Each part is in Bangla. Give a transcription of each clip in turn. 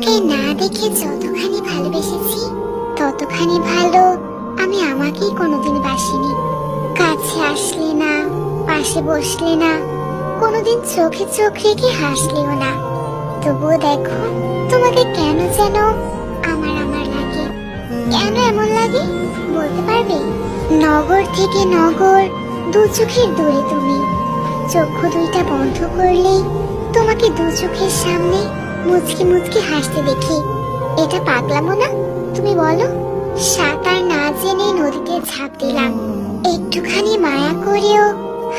তোমাকে না দেখে যতখানি ভালোবেসেছি ততখানি ভালো আমি আমাকেই কোনোদিন বাসিনি। কাছে আসলে না, পাশে বসলে না, কোনোদিন চোখে চোখ রেখে হাসলেও না। তবুও দেখো তোমাকে কেন যেন আমার আমার লাগে। কেন এমন লাগে বলতে পারবে? নগর থেকে নগর, দু চোখের দূরে তুমি। চক্ষু দুইটা বন্ধ করলেই তোমাকে দু চোখের সামনে মুচকি মুচকি হাসতে দেখি। এটা পাগলামো না তুমি বলো? সাঁতার না জেনে নদীতে ঝাঁপ দিলাম, একটুখানি মায়া করেও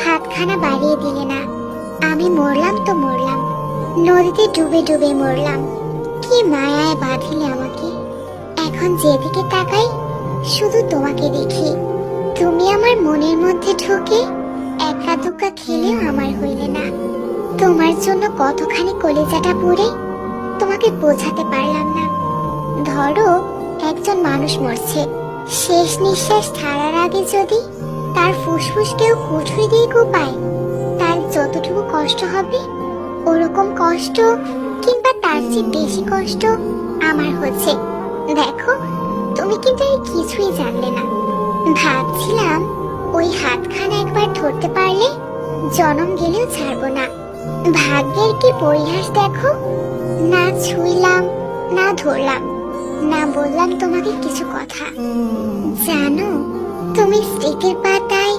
হাতখানা বাড়িয়ে দিলে না। আমি মরলাম তো মরলাম, নদীতে ডুবে ডুবে মরলাম। কি মায়ায় বাঁধিলে আমাকে। এখন যেদিকে তাকাই শুধু তোমাকে দেখি। তুমি আমার মনের মধ্যে ঢুকে একা দুক্কা খেলেও আমার হইলে না। তোমার জন্য কতখানি কলিজাটা পুড়ে তোমাকে বোঝাতে পারলাম না। ধরো একজন মানুষ মরছে, শেষ নিঃশ্বাস ছাড়ার আগে যদি তার ফুসফুস কেউ কুঠুরি দিয়ে কোপায়, তার যতটুকু কষ্ট হবে ওরকম কষ্ট কিংবা তার চেয়ে বেশি কষ্ট আমার হচ্ছে। দেখো তুমি কিন্তু এই কিছুই জানলে না। ভাবছিলাম ওই হাতখানা একবার ধরতে পারলে জনম গেলেও ছাড়বো না। ভাগ্যের কি পরিহাস দেখো, না ছুঁইলাম, না ধরলাম, না বললাম তোমাকে কিছু কথা। জানো তুমি স্মৃতির পাতায়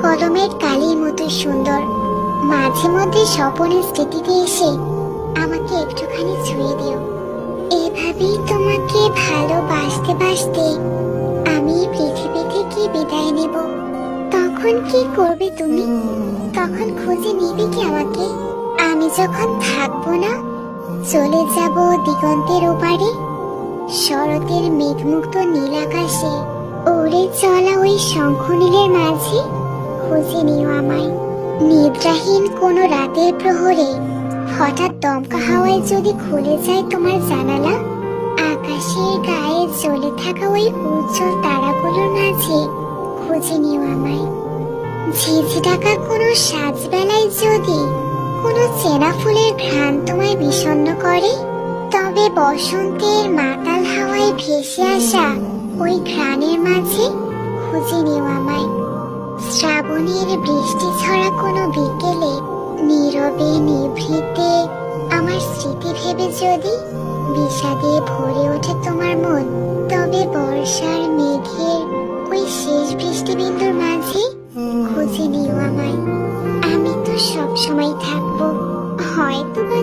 কলমের কালির মতো সুন্দর। মাঝে মধ্যে স্বপনের স্মৃতিতে এসে আমাকে একটুখানি ছুঁয়ে দিও। এভাবেই তোমাকে ভালোবাসতে বাসতে আমি পৃথিবী থেকে বিদায় নেব। তখন কি করবে তুমি? তখন খুঁজে নিবে কি আমাকে? আমি যখন থাকবো না, চলে যাব দিগন্তের ওপারে, শরতের মেঘমুক্ত নীল আকাশে ওড়ে চলা ওই শঙ্খনীলের মাঝে খুঁজে নিও আমায়। নিদ্রাহীন কোনো রাতের প্রহরে হঠাৎ দমকা হাওয়ায় যদি খুলে যায় তোমার জানালা, আকাশের গায়ে জ্বলে থাকা ওই উজ্জ্বল তারাগুলোর মাঝে খুঁজে নিও আমায়। ঝিঝি ডাকা কোনো সাজবেলায় যদি কোনো চেনা ফুলের ঘ্রাণ তোমায় বিষণ্ণ করে, তবে বসন্তের মাতাল হাওয়ায় ভেসে আসা ওই ঘ্রাণের মাঝে খুঁজে নিও আমায়। শ্রাবণের বৃষ্টি ছড়া কোনো বিকেলে নীরবে নিভৃতে আমার স্মৃতি ভেবে যদি বিষাদে ভরে ওঠে তোমার মন, তবে বর্ষার মেঘের ওই শেষ বৃষ্টি বিন্দুর মাঝে খুঁজে নিও আমায়। আমি তো সব সময় থাকবো, হয়তো বা